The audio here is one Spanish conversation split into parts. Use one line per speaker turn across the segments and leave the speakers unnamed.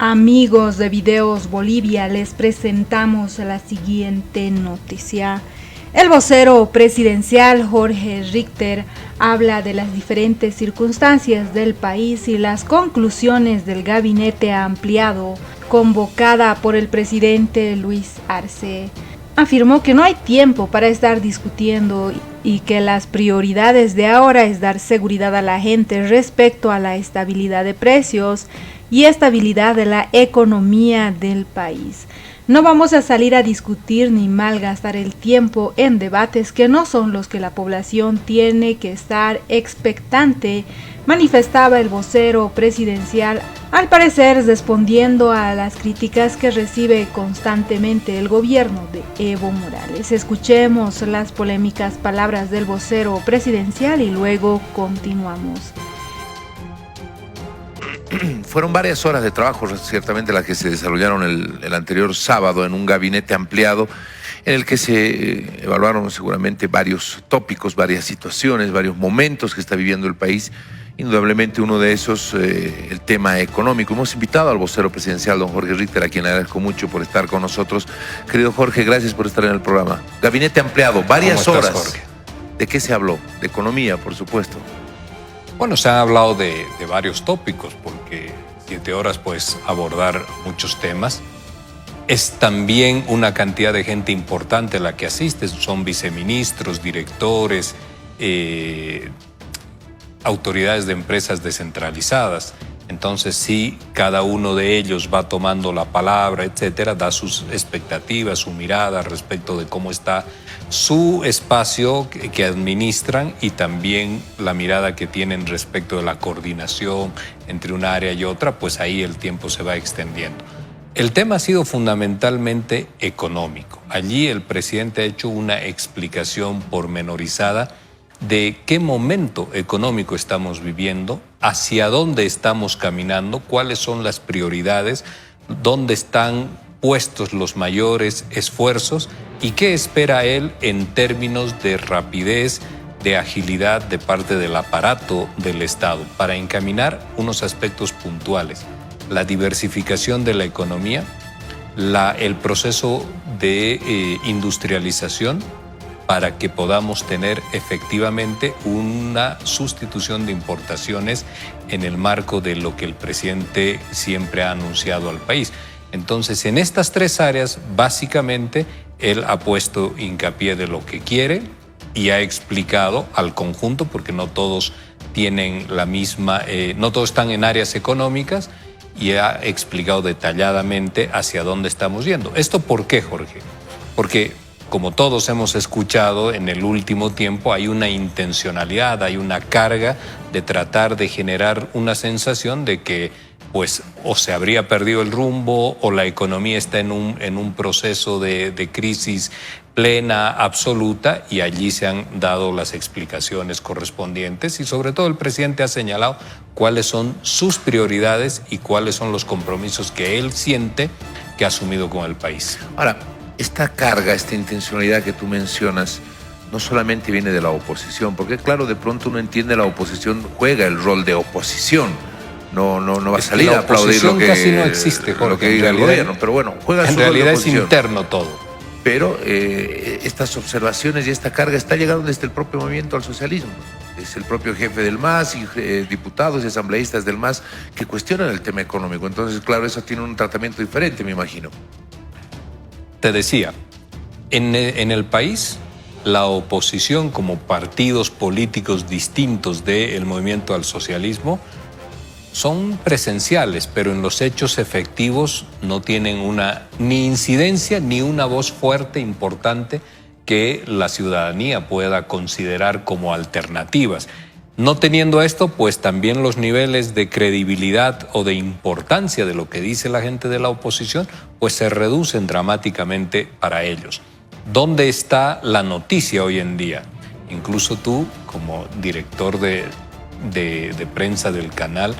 Amigos de Videos Bolivia, les presentamos la siguiente noticia. El vocero presidencial Jorge Richter habla de las diferentes circunstancias del país y las conclusiones del gabinete ampliado convocada por el presidente Luis Arce. Afirmó que no hay tiempo para estar discutiendo y que las prioridades de ahora es dar seguridad a la gente respecto a la estabilidad de precios y estabilidad de la economía del país. No vamos a salir a discutir ni malgastar el tiempo en debates que no son los que la población tiene que estar expectante, manifestaba el vocero presidencial, al parecer respondiendo a las críticas que recibe constantemente el gobierno de Evo Morales. Escuchemos las polémicas palabras del vocero presidencial y luego continuamos.
Fueron varias horas de trabajo, ciertamente, las que se desarrollaron el anterior sábado en un gabinete ampliado en el que se evaluaron seguramente varios tópicos, varias situaciones, varios momentos que está viviendo el país. Indudablemente uno de esos, el tema económico. Hemos invitado al vocero presidencial, don Jorge Richter, a quien le agradezco mucho por estar con nosotros. Querido Jorge, gracias por estar en el programa. Gabinete ampliado, varias horas.
Jorge?
¿De qué se habló? De economía, por supuesto.
Bueno, se ha hablado de varios tópicos, porque 7 horas puedes abordar muchos temas. Es también una cantidad de gente importante la que asiste, son viceministros, directores, autoridades de empresas descentralizadas. Entonces, sí, cada uno de ellos va tomando la palabra, etcétera, da sus expectativas, su mirada respecto de cómo está su espacio que administran y también la mirada que tienen respecto de la coordinación entre una área y otra, pues ahí el tiempo se va extendiendo. El tema ha sido fundamentalmente económico. Allí el presidente ha hecho una explicación pormenorizada de qué momento económico estamos viviendo, hacia dónde estamos caminando, cuáles son las prioridades, dónde están puestos los mayores esfuerzos y qué espera él en términos de rapidez, de agilidad de parte del aparato del Estado para encaminar unos aspectos puntuales: la diversificación de la economía, el proceso de industrialización, para que podamos tener efectivamente una sustitución de importaciones en el marco de lo que el presidente siempre ha anunciado al país. Entonces, en estas 3 áreas, básicamente, él ha puesto hincapié de lo que quiere y ha explicado al conjunto, porque no todos tienen la misma, no todos están en áreas económicas, y ha explicado detalladamente hacia dónde estamos yendo. ¿Esto por qué, Jorge? Porque, como todos hemos escuchado en el último tiempo, hay una intencionalidad, hay una carga de tratar de generar una sensación de que pues o se habría perdido el rumbo o la economía está en un proceso de crisis plena, absoluta, y allí se han dado las explicaciones correspondientes y sobre todo el presidente ha señalado cuáles son sus prioridades y cuáles son los compromisos que él siente que ha asumido con el país.
Ahora, esta carga, esta intencionalidad que tú mencionas, no solamente viene de la oposición, porque claro, de pronto uno entiende la oposición juega el rol de oposición. No va a salir a aplaudir lo que
casi no existe, Jorge,
lo que diga el gobierno, pero bueno, juega su rol de
realidad
oposición.
Es interno todo.
Pero estas observaciones y esta carga está llegando desde el propio movimiento al socialismo. Es el propio jefe del MAS y diputados y asambleístas del MAS que cuestionan el tema económico. Entonces, claro, eso tiene un tratamiento diferente, me imagino.
Te decía, en el país, la oposición como partidos políticos distintos del movimiento al socialismo son presenciales, pero en los hechos efectivos no tienen ni incidencia ni una voz fuerte, importante, que la ciudadanía pueda considerar como alternativas. No teniendo esto, pues también los niveles de credibilidad o de importancia de lo que dice la gente de la oposición, pues se reducen dramáticamente para ellos. ¿Dónde está la noticia hoy en día? Incluso tú, como director de prensa del canal,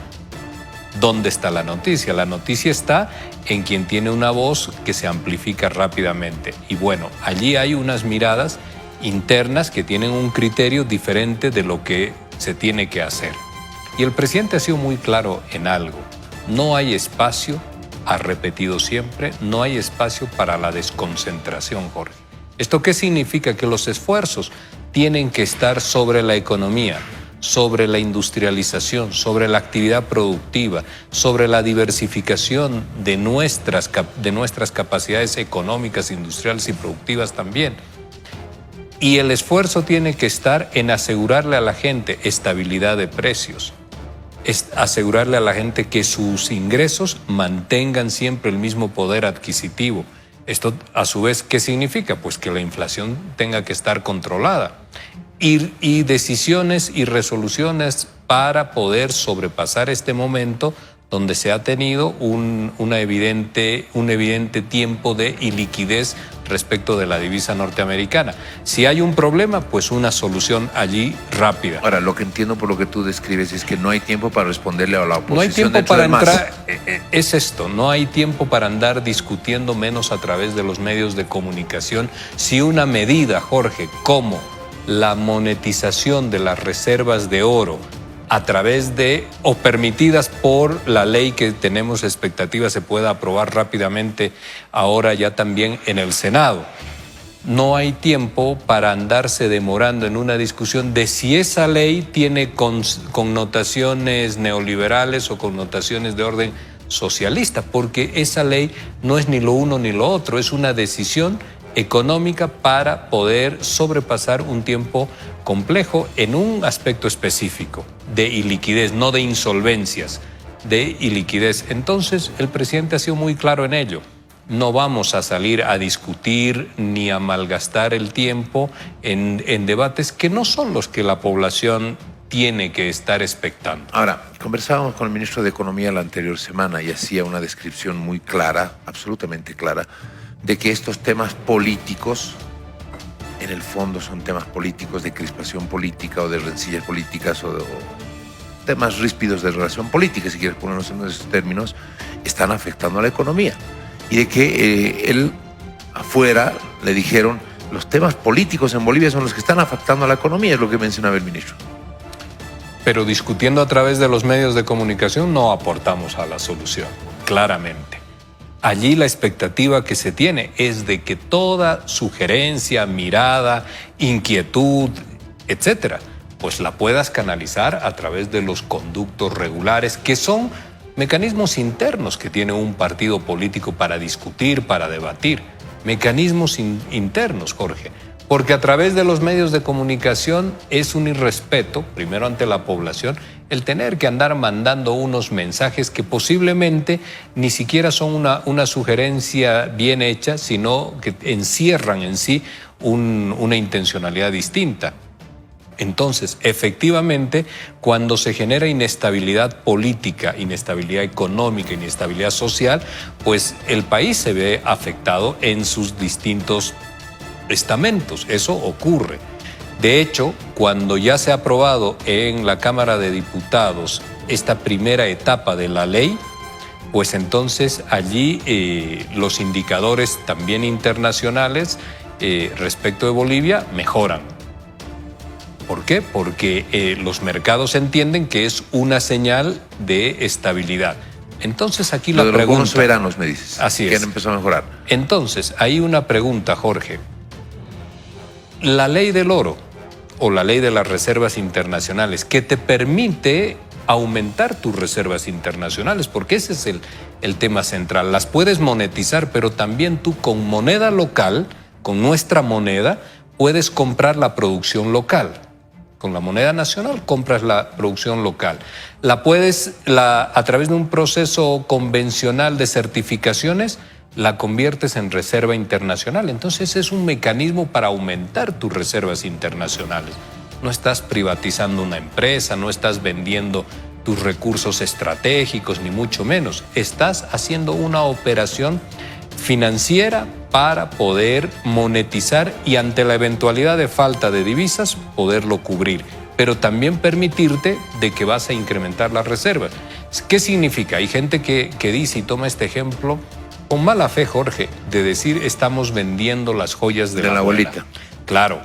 ¿dónde está la noticia? La noticia está en quien tiene una voz que se amplifica rápidamente. Y bueno, allí hay unas miradas internas que tienen un criterio diferente de lo que se tiene que hacer. Y el presidente ha sido muy claro en algo: no hay espacio ha repetido siempre, no hay espacio para la desconcentración, Jorge. ¿Esto qué significa? Que los esfuerzos tienen que estar sobre la economía, sobre la industrialización, sobre la actividad productiva, sobre la diversificación de nuestras capacidades económicas, industriales y productivas también. Y el esfuerzo tiene que estar en asegurarle a la gente estabilidad de precios, asegurarle a la gente que sus ingresos mantengan siempre el mismo poder adquisitivo. Esto, a su vez, ¿qué significa? Pues que la inflación tenga que estar controlada y decisiones y resoluciones para poder sobrepasar este momento donde se ha tenido un evidente tiempo de iliquidez respecto de la divisa norteamericana. Si hay un problema, pues una solución allí rápida.
Ahora, lo que entiendo por lo que tú describes es que no hay tiempo para responderle a la oposición.
No hay tiempo para entrar, es esto, no hay tiempo para andar discutiendo, menos a través de los medios de comunicación, si una medida, Jorge, como la monetización de las reservas de oro a través de, o permitidas por la ley que tenemos expectativa se pueda aprobar rápidamente ahora ya también en el Senado. No hay tiempo para andarse demorando en una discusión de si esa ley tiene connotaciones neoliberales o connotaciones de orden socialista, porque esa ley no es ni lo uno ni lo otro, es una decisión económica para poder sobrepasar un tiempo complejo en un aspecto específico de iliquidez, no de insolvencias, de iliquidez. Entonces, el presidente ha sido muy claro en ello. No vamos a salir a discutir ni a malgastar el tiempo en debates que no son los que la población tiene que estar expectando.
Ahora, conversábamos con el ministro de Economía la anterior semana y hacía una descripción muy clara, absolutamente clara, de que estos temas políticos, en el fondo son temas políticos de crispación política o de rencillas políticas o temas ríspidos de relación política, si quieres ponernos en esos términos, están afectando a la economía. Y de que él afuera le dijeron, los temas políticos en Bolivia son los que están afectando a la economía, es lo que mencionaba el ministro.
Pero discutiendo a través de los medios de comunicación no aportamos a la solución, claramente. Allí la expectativa que se tiene es de que toda sugerencia, mirada, inquietud, etcétera, pues la puedas canalizar a través de los conductos regulares, que son mecanismos internos que tiene un partido político para discutir, para debatir. Mecanismos internos, Jorge. Porque a través de los medios de comunicación es un irrespeto, primero ante la población, el tener que andar mandando unos mensajes que posiblemente ni siquiera son una sugerencia bien hecha, sino que encierran en sí una intencionalidad distinta. Entonces, efectivamente, cuando se genera inestabilidad política, inestabilidad económica, inestabilidad social, pues el país se ve afectado en sus distintos estamentos. Eso ocurre. De hecho, cuando ya se ha aprobado en la Cámara de Diputados esta primera etapa de la ley, pues entonces allí los indicadores también internacionales respecto de Bolivia mejoran. ¿Por qué? Porque los mercados entienden que es una señal de estabilidad. Entonces aquí la pregunta...
Los bonos soberanos, me dices.
Así es.
Que han empezado a mejorar.
Entonces, hay una pregunta, Jorge. La ley del oro o la ley de las reservas internacionales que te permite aumentar tus reservas internacionales, porque ese es el tema central. Las puedes monetizar, pero también tú con moneda local, con nuestra moneda, puedes comprar la producción local. Con la moneda nacional compras la producción local. A través de un proceso convencional de certificaciones, la conviertes en reserva internacional. Entonces es un mecanismo para aumentar tus reservas internacionales. No estás privatizando una empresa, no estás vendiendo tus recursos estratégicos, ni mucho menos. Estás haciendo una operación financiera para poder monetizar y ante la eventualidad de falta de divisas poderlo cubrir, pero también permitirte de que vas a incrementar las reservas. ¿Qué significa? Hay gente que dice y toma este ejemplo con mala fe, Jorge, de decir estamos vendiendo las joyas de la abuelita. Claro,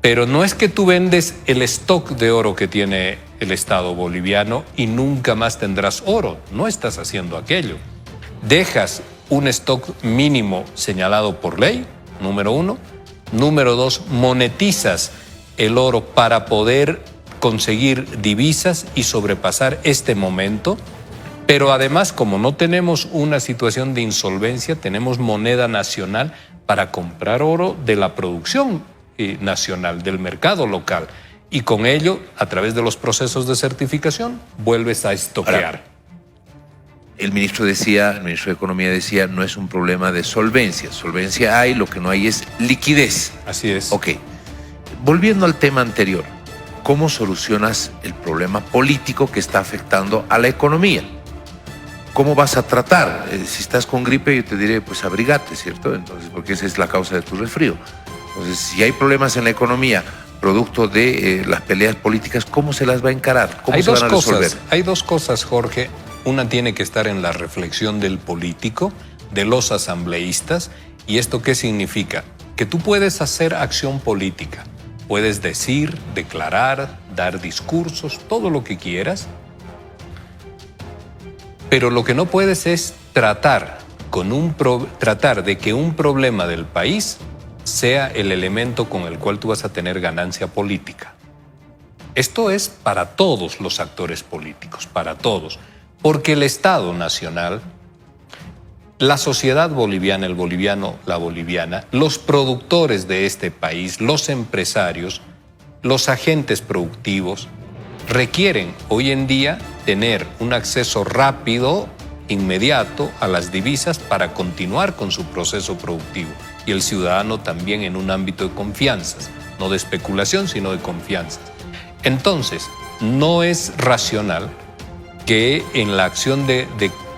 pero no es que tú vendes el stock de oro que tiene el Estado boliviano y nunca más tendrás oro. No estás haciendo aquello. dejas un stock mínimo señalado por ley, número uno. Número dos, monetizas el oro para poder conseguir divisas y sobrepasar este momento. Pero además, como no tenemos una situación de insolvencia, tenemos moneda nacional para comprar oro de la producción nacional, del mercado local. Y con ello, a través de los procesos de certificación, vuelves a estoquear.
Ahora, el ministro de Economía decía, no es un problema de solvencia. Solvencia hay, lo que no hay es liquidez.
Así es.
Ok. Volviendo al tema anterior, ¿cómo solucionas el problema político que está afectando a la economía? ¿Cómo vas a tratar? Si estás con gripe, yo te diré, pues abrigate, ¿cierto? Entonces, porque esa es la causa de tu resfrío. Entonces, si hay problemas en la economía, producto de las peleas políticas, ¿cómo se las va a encarar? ¿Cómo se van a resolver?
Hay dos cosas, Jorge. Una tiene que estar en la reflexión del político, de los asambleístas. ¿Y esto qué significa? Que tú puedes hacer acción política. Puedes decir, declarar, dar discursos, todo lo que quieras. Pero lo que no puedes es tratar de que un problema del país sea el elemento con el cual tú vas a tener ganancia política. Esto es para todos los actores políticos, para todos. Porque el Estado Nacional, la sociedad boliviana, el boliviano, la boliviana, los productores de este país, los empresarios, los agentes productivos, requieren hoy en día tener un acceso rápido, inmediato a las divisas para continuar con su proceso productivo. Y el ciudadano también en un ámbito de confianzas, no de especulación, sino de confianzas. Entonces, no es racional que en la acción de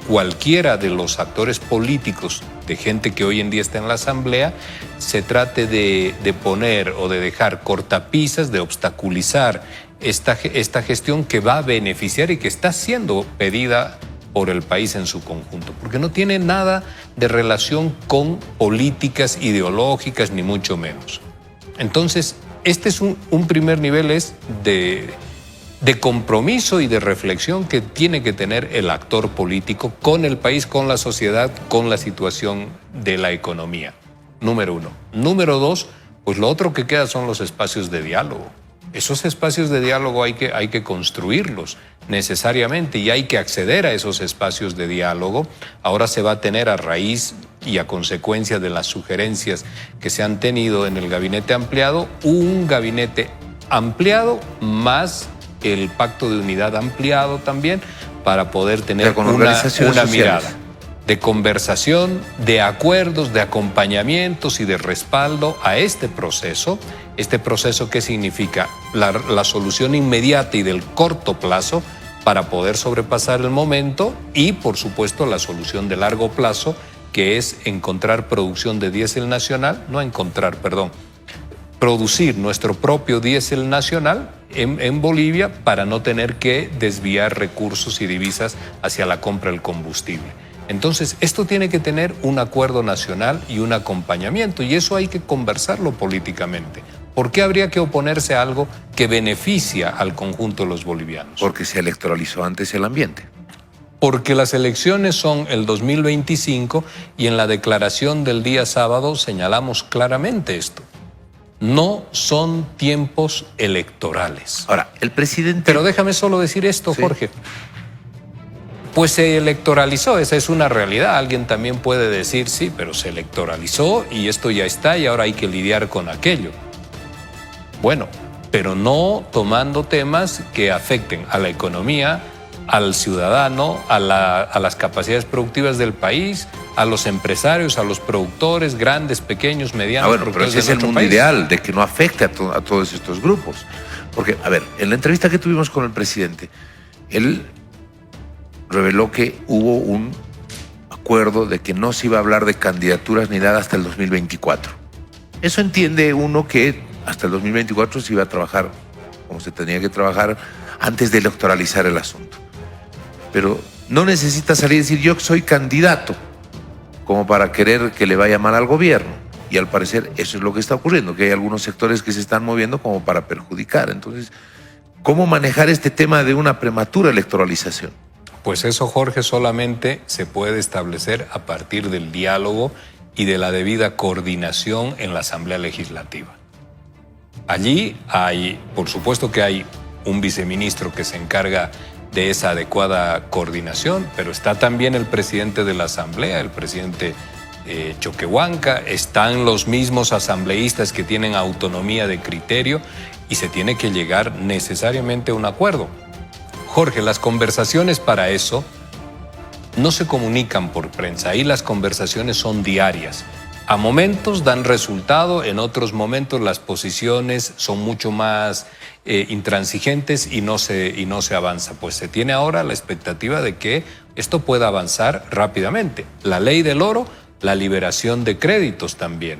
cualquiera de los actores políticos, de gente que hoy en día está en la Asamblea, se trate de poner o de dejar cortapisas, de obstaculizar esta gestión que va a beneficiar y que está siendo pedida por el país en su conjunto, porque no tiene nada de relación con políticas ideológicas, ni mucho menos. Entonces, este es un primer nivel es de compromiso y de reflexión que tiene que tener el actor político con el país, con la sociedad, con la situación de la economía. Número uno. Número dos, pues lo otro que queda son los espacios de diálogo. Esos espacios de diálogo hay que construirlos necesariamente y hay que acceder a esos espacios de diálogo. Ahora se va a tener a raíz y a consecuencia de las sugerencias que se han tenido en el gabinete ampliado, un gabinete ampliado más el pacto de unidad ampliado también para poder tener una mirada de conversación, de acuerdos, de acompañamientos y de respaldo a este proceso. Este proceso que significa la solución inmediata y del corto plazo para poder sobrepasar el momento y, por supuesto, la solución de largo plazo, que es encontrar producción de diésel nacional, producir nuestro propio diésel nacional en Bolivia para no tener que desviar recursos y divisas hacia la compra del combustible. Entonces, esto tiene que tener un acuerdo nacional y un acompañamiento, y eso hay que conversarlo políticamente. ¿Por qué habría que oponerse a algo que beneficia al conjunto de los bolivianos?
Porque se electoralizó antes el ambiente.
Porque las elecciones son el 2025 y en la declaración del día sábado señalamos claramente esto. No son tiempos electorales.
Ahora, el presidente...
Pero déjame solo decir esto, sí. Jorge. Pues se electoralizó, esa es una realidad. Alguien también puede decir, sí, pero se electoralizó y esto ya está y ahora hay que lidiar con aquello. Bueno, pero no tomando temas que afecten a la economía, al ciudadano, a las capacidades productivas del país, a los empresarios, a los productores, grandes, pequeños, medianos.
Bueno, pero ese es el mundo ideal, de que no afecte a todos estos grupos. Porque, a ver, en la entrevista que tuvimos con el presidente, él reveló que hubo un acuerdo de que no se iba a hablar de candidaturas ni nada hasta el 2024. Eso entiende uno que hasta el 2024 se iba a trabajar como se tenía que trabajar antes de electoralizar el asunto. Pero no necesita salir y decir yo soy candidato como para querer que le vaya mal al gobierno. Y al parecer eso es lo que está ocurriendo, que hay algunos sectores que se están moviendo como para perjudicar. Entonces, ¿cómo manejar este tema de una prematura electoralización?
Pues eso, Jorge, solamente se puede establecer a partir del diálogo y de la debida coordinación en la Asamblea Legislativa. Allí hay, por supuesto que hay un viceministro que se encarga de esa adecuada coordinación, pero está también el presidente de la Asamblea, el presidente Choquehuanca, están los mismos asambleístas que tienen autonomía de criterio y se tiene que llegar necesariamente a un acuerdo. Jorge, las conversaciones para eso no se comunican por prensa, ahí las conversaciones son diarias. A momentos dan resultado, en otros momentos las posiciones son mucho más intransigentes y no se avanza. Pues se tiene ahora la expectativa de que esto pueda avanzar rápidamente. La ley del oro, la liberación de créditos también.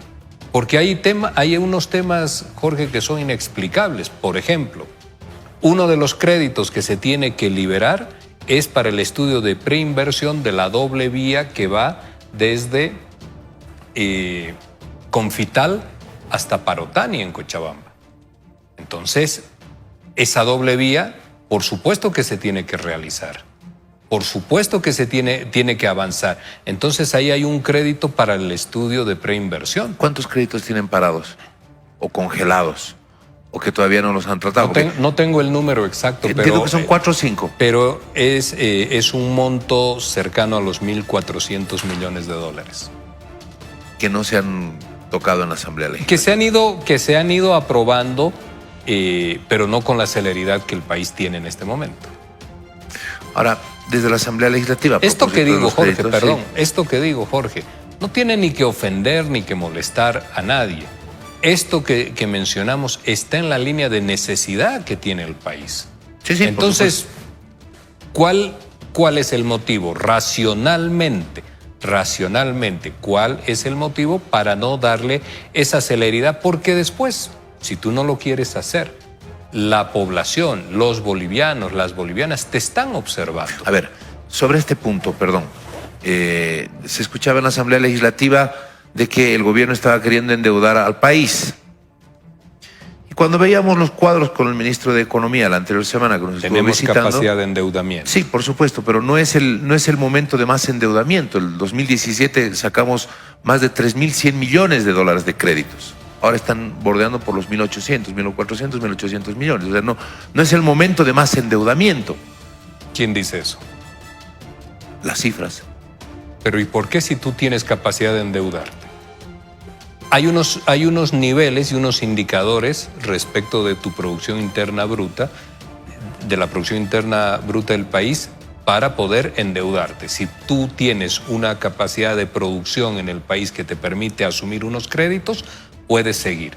Porque hay unos temas, Jorge, que son inexplicables. Por ejemplo, uno de los créditos que se tiene que liberar es para el estudio de preinversión de la doble vía que va desde Confital hasta Parotani en Cochabamba. Entonces, esa doble vía, por supuesto que se tiene que realizar. Por supuesto que se tiene que avanzar. Entonces, ahí hay un crédito para el estudio de preinversión.
¿Cuántos créditos tienen parados o congelados o que todavía no los han tratado?
No tengo el número exacto,
entiendo que son 4 o 5.
Pero es un monto cercano a los 1.400 millones de dólares.
Que no se han tocado en la Asamblea Legislativa.
Que se han ido aprobando, pero no con la celeridad que el país tiene en este momento.
Ahora, desde la Asamblea Legislativa...
Esto que digo, Jorge,
créditos,
perdón,
sí.
Esto que digo, Jorge, no tiene ni que ofender ni que molestar a nadie. Esto que mencionamos está en la línea de necesidad que tiene el país.
Sí,
entonces, ¿cuál es el motivo? Racionalmente, ¿cuál es el motivo para no darle esa celeridad? Porque después, si tú no lo quieres hacer, la población, los bolivianos, las bolivianas te están observando.
A ver, sobre este punto, perdón, se escuchaba en la Asamblea Legislativa de que el gobierno estaba queriendo endeudar al país. Y cuando veíamos los cuadros con el ministro de Economía la anterior semana que nos estuvo visitando...
Tenemos capacidad de endeudamiento.
Sí, por supuesto, pero no es el momento de más endeudamiento. El 2017 sacamos más de 3.100 millones de dólares de créditos. Ahora están bordeando por los 1.800, 1.400, 1.800 millones. O sea, no es el momento de más endeudamiento.
¿Quién dice eso?
Las cifras.
Pero ¿y por qué si tú tienes capacidad de endeudarte? Hay unos niveles y unos indicadores respecto de tu producción interna bruta, de la producción interna bruta del país, para poder endeudarte. Si tú tienes una capacidad de producción en el país que te permite asumir unos créditos, puedes seguir.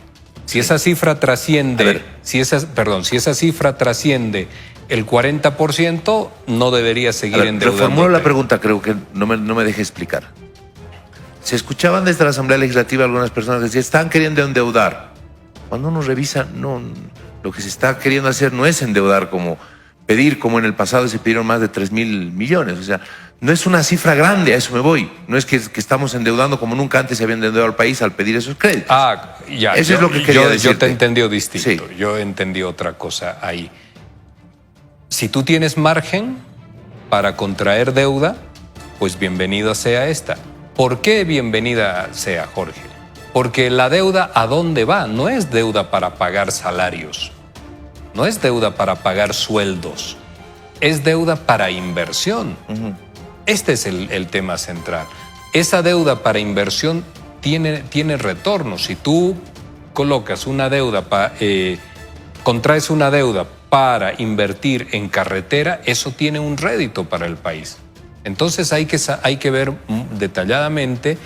Si esa cifra trasciende, si esa cifra trasciende el 40%, no deberías seguir endeudándote.
Reformulo la pregunta, creo que no me deje explicar. Se escuchaban desde la Asamblea Legislativa algunas personas que decían, están queriendo endeudar. Cuando uno revisa, no, lo que se está queriendo hacer no es endeudar pedir como en el pasado se pidieron más de 3.000 millones. O sea, no es una cifra grande, a eso me voy. No es que estamos endeudando como nunca antes se había endeudado al país al pedir esos créditos.
Ya.
Eso es lo que quería decirte.
Yo te entendí distinto.
Sí.
Yo entendí otra cosa ahí. Si tú tienes margen para contraer deuda, pues bienvenida sea esta. ¿Por qué bienvenida sea, Jorge? Porque la deuda, ¿a dónde va? No es deuda para pagar salarios. No es deuda para pagar sueldos, es deuda para inversión. Este es el tema central. Esa deuda para inversión tiene retorno. Si tú colocas una deuda, contraes una deuda para invertir en carretera, eso tiene un rédito para el país. Entonces hay que ver detalladamente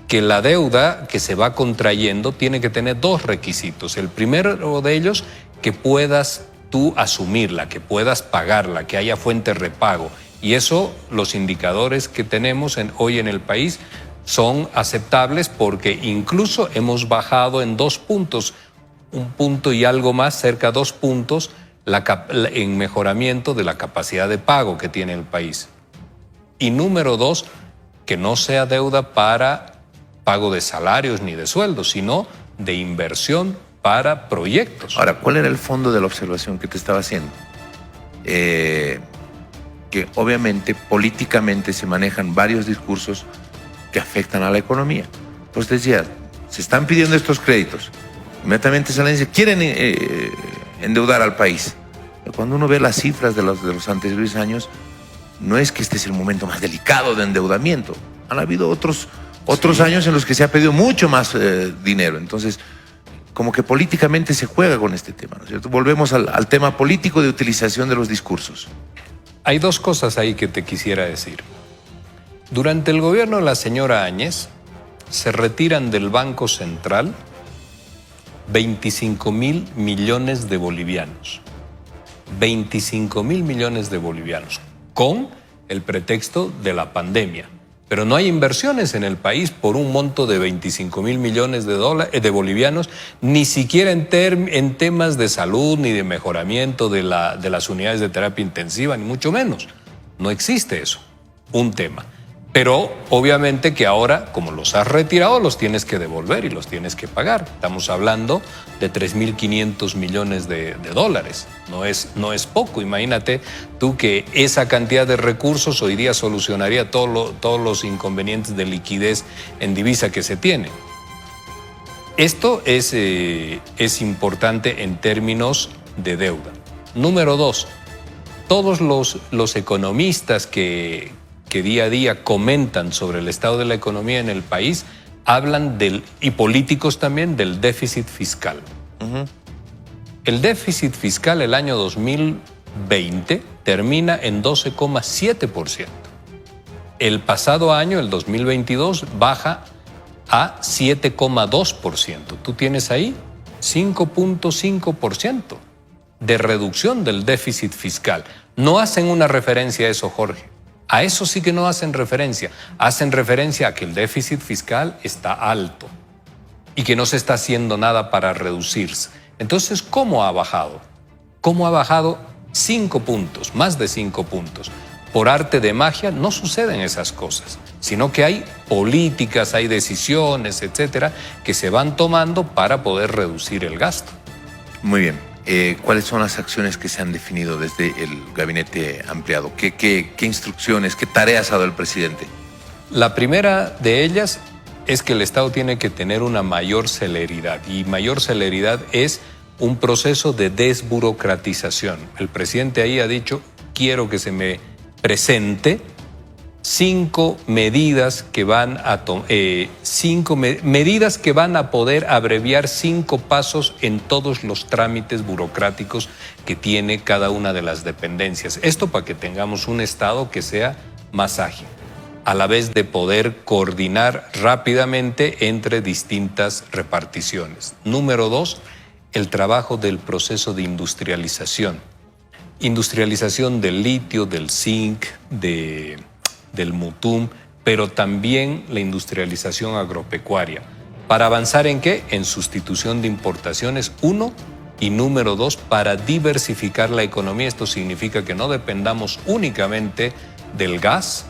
que la deuda que se va contrayendo tiene que tener 2 requisitos. El primero de ellos, que puedas tú asumirla, que puedas pagarla, que haya fuente de repago. Y eso, los indicadores que tenemos hoy en el país son aceptables porque incluso hemos bajado en 2 puntos, 1 punto y algo más, cerca de 2 puntos, en mejoramiento de la capacidad de pago que tiene el país. Y número 2, que no sea deuda para pago de salarios ni de sueldos, sino de inversión para proyectos.
Ahora, ¿cuál era el fondo de la observación que te estaba haciendo? porque obviamente políticamente se manejan varios discursos que afectan a la economía. Pues decía, se están pidiendo estos créditos, inmediatamente salen y dicen, quieren endeudar al país. Pero cuando uno ve las cifras de los anteriores años, no es que este es el momento más delicado de endeudamiento. Han habido otros años en los que se ha pedido mucho más dinero. Entonces, como que políticamente se juega con este tema, ¿no es cierto? Volvemos al tema político de utilización de los discursos.
Hay dos cosas ahí que te quisiera decir. Durante el gobierno de la señora Áñez, se retiran del Banco Central 25.000 millones de bolivianos. 25.000 millones de bolivianos, con el pretexto de la pandemia. Pero no hay inversiones en el país por un monto de 25.000 millones de bolivianos, ni siquiera en temas de salud, ni de mejoramiento de las unidades de terapia intensiva, ni mucho menos. No existe eso, un tema. Pero obviamente que ahora, como los has retirado, los tienes que devolver y los tienes que pagar. Estamos hablando de 3.500 millones de dólares. No es poco. Imagínate tú que esa cantidad de recursos hoy día solucionaría todos los inconvenientes de liquidez en divisa que se tiene. Esto es importante en términos de deuda. Número 2, todos los economistas que día a día comentan sobre el estado de la economía en el país, hablan y políticos también, del déficit fiscal. Uh-huh. El déficit fiscal el año 2020 termina en 12,7%. El pasado año, el 2022, baja a 7,2%. Tú tienes ahí 5,5% de reducción del déficit fiscal. No hacen una referencia a eso, Jorge. A eso sí que no hacen referencia. Hacen referencia a que el déficit fiscal está alto y que no se está haciendo nada para reducirse. Entonces, ¿cómo ha bajado? ¿Cómo ha bajado 5 puntos, más de 5 puntos? Por arte de magia no suceden esas cosas, sino que hay políticas, hay decisiones, etcétera, que se van tomando para poder reducir el gasto.
Muy bien. ¿Cuáles son las acciones que se han definido desde el gabinete ampliado? ¿Qué instrucciones, qué tareas ha dado el presidente?
La primera de ellas es que el Estado tiene que tener una mayor celeridad, y mayor celeridad es un proceso de desburocratización. El presidente ahí ha dicho, quiero que se me presente 5 medidas que van a medidas que van a poder abreviar 5 pasos en todos los trámites burocráticos que tiene cada una de las dependencias. Esto para que tengamos un Estado que sea más ágil, a la vez de poder coordinar rápidamente entre distintas reparticiones. Número 2, el trabajo del proceso de industrialización. Industrialización del litio, del zinc, del mutum, pero también la industrialización agropecuaria. ¿Para avanzar en qué? En sustitución de importaciones, 1, y número 2, para diversificar la economía. Esto significa que no dependamos únicamente del gas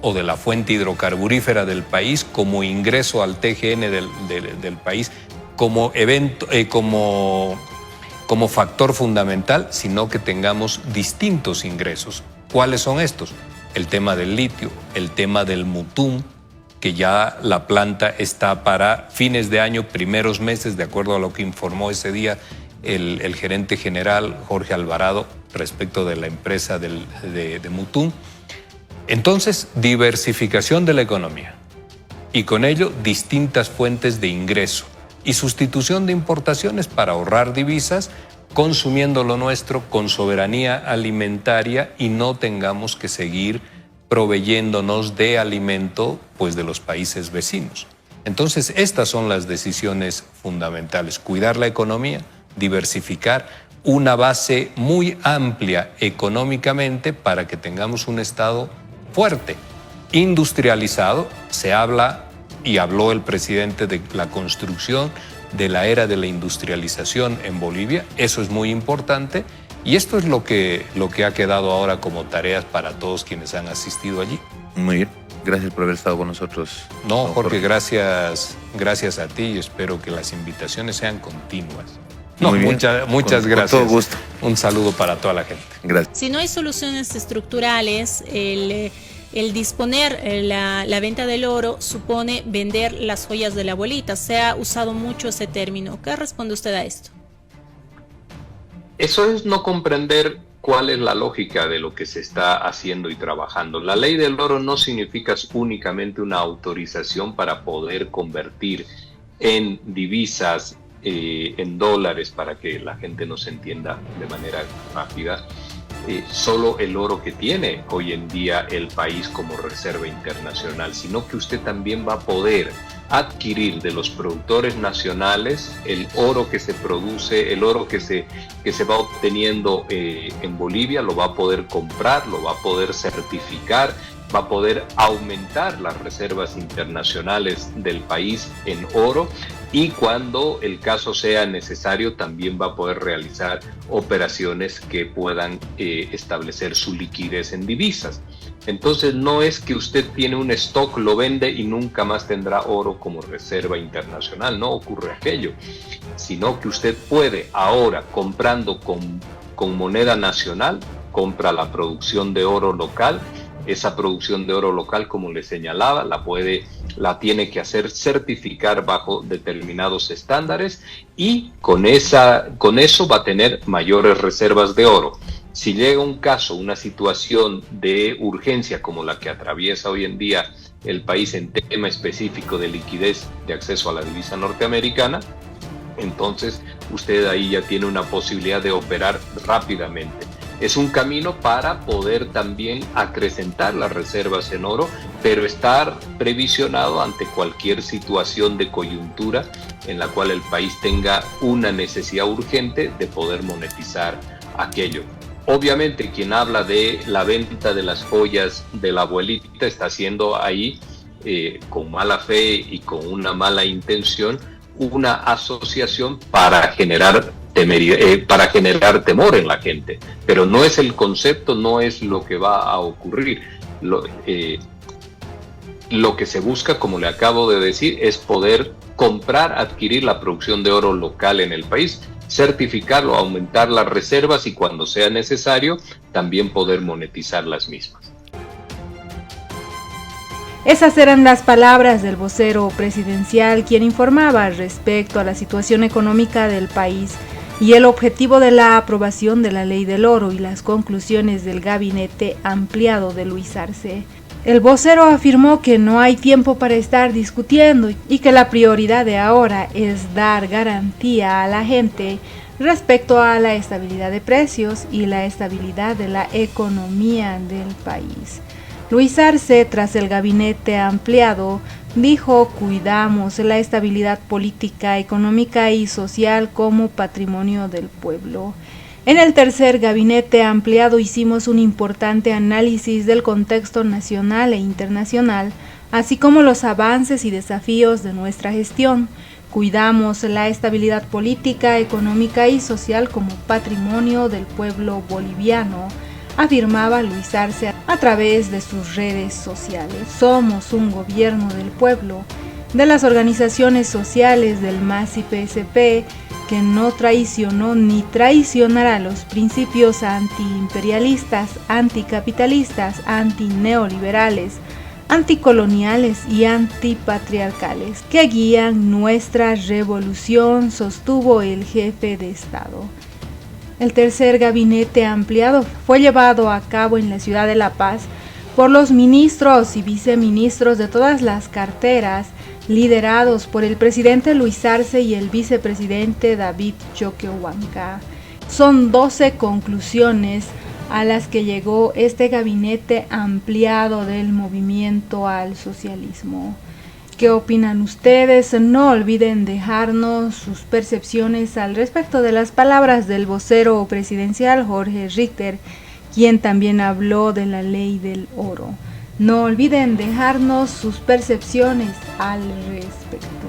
o de la fuente hidrocarburífera del país como ingreso al TGN del país, como factor fundamental, sino que tengamos distintos ingresos. ¿Cuáles son estos? El tema del litio, el tema del mutum, que ya la planta está para fines de año, primeros meses, de acuerdo a lo que informó ese día el gerente general Jorge Alvarado respecto de la empresa de mutum. Entonces, diversificación de la economía y con ello distintas fuentes de ingreso y sustitución de importaciones para ahorrar divisas, consumiendo lo nuestro con soberanía alimentaria y no tengamos que seguir proveyéndonos de alimento pues de los países vecinos. Entonces, estas son las decisiones fundamentales: cuidar la economía, diversificar, una base muy amplia económicamente para que tengamos un Estado fuerte, industrializado. Se habla y habló el presidente de la construcción de la era de la industrialización en Bolivia. Eso es muy importante y esto es lo que ha quedado ahora como tareas para todos quienes han asistido allí.
Muy bien, gracias por haber estado con nosotros.
No, Jorge, gracias a ti y espero que las invitaciones sean continuas. No, muchas gracias.
Con todo gusto.
Un saludo para toda la gente.
Gracias.
Si no hay soluciones estructurales, el disponer la venta del oro supone vender las joyas de la abuelita. Se ha usado mucho ese término. ¿Qué responde usted a esto?
Eso es no comprender cuál es la lógica de lo que se está haciendo y trabajando. La ley del oro no significa únicamente una autorización para poder convertir en divisas, en dólares, para que la gente nos entienda de manera rápida, solo el oro que tiene hoy en día el país como reserva internacional, sino que usted también va a poder adquirir de los productores nacionales el oro que se produce, el oro que se va obteniendo en Bolivia, lo va a poder comprar, lo va a poder certificar, va a poder aumentar las reservas internacionales del país en oro, y cuando el caso sea necesario también va a poder realizar operaciones que puedan establecer su liquidez en divisas. Entonces no es que usted tiene un stock, lo vende y nunca más tendrá oro como reserva internacional, no ocurre aquello, sino que usted puede ahora, comprando con moneda nacional, compra la producción de oro local. Esa producción de oro local, como le señalaba, la tiene que hacer certificar bajo determinados estándares, y con eso va a tener mayores reservas de oro. Si llega un caso, una situación de urgencia como la que atraviesa hoy en día el país en tema específico de liquidez de acceso a la divisa norteamericana, entonces usted ahí ya tiene una posibilidad de operar rápidamente. Es un camino para poder también acrecentar las reservas en oro, pero estar previsionado ante cualquier situación de coyuntura en la cual el país tenga una necesidad urgente de poder monetizar aquello. Obviamente, quien habla de la venta de las joyas de la abuelita está haciendo ahí, con mala fe y con una mala intención, una asociación para generar temor en la gente, pero no es el concepto, no es lo que va a ocurrir. Lo que se busca, como le acabo de decir, es poder adquirir la producción de oro local en el país, certificarlo, aumentar las reservas y cuando sea necesario también poder monetizar las mismas.
Esas eran las palabras del vocero presidencial, quien informaba respecto a la situación económica del país y el objetivo de la aprobación de la Ley del Oro y las conclusiones del gabinete ampliado de Luis Arce. El vocero afirmó que no hay tiempo para estar discutiendo y que la prioridad de ahora es dar garantía a la gente respecto a la estabilidad de precios y la estabilidad de la economía del país. Luis Arce, tras el gabinete ampliado, dijo: cuidamos la estabilidad política, económica y social como patrimonio del pueblo. En el tercer gabinete ampliado hicimos un importante análisis del contexto nacional e internacional, así como los avances y desafíos de nuestra gestión. Cuidamos la estabilidad política, económica y social como patrimonio del pueblo boliviano, afirmaba Luis Arce a través de sus redes sociales. Somos un gobierno del pueblo, de las organizaciones sociales del MAS y PSP, que no traicionó ni traicionará los principios antiimperialistas, anticapitalistas, antineoliberales, anticoloniales y antipatriarcales que guían nuestra revolución, sostuvo el jefe de Estado. El tercer gabinete ampliado fue llevado a cabo en la ciudad de La Paz por los ministros y viceministros de todas las carteras, liderados por el presidente Luis Arce y el vicepresidente David Choquehuanca. Son 12 conclusiones a las que llegó este gabinete ampliado del movimiento al socialismo. ¿Qué opinan ustedes? No olviden dejarnos sus percepciones al respecto de las palabras del vocero presidencial Jorge Richter, quien también habló de la ley del oro. No olviden dejarnos sus percepciones al respecto.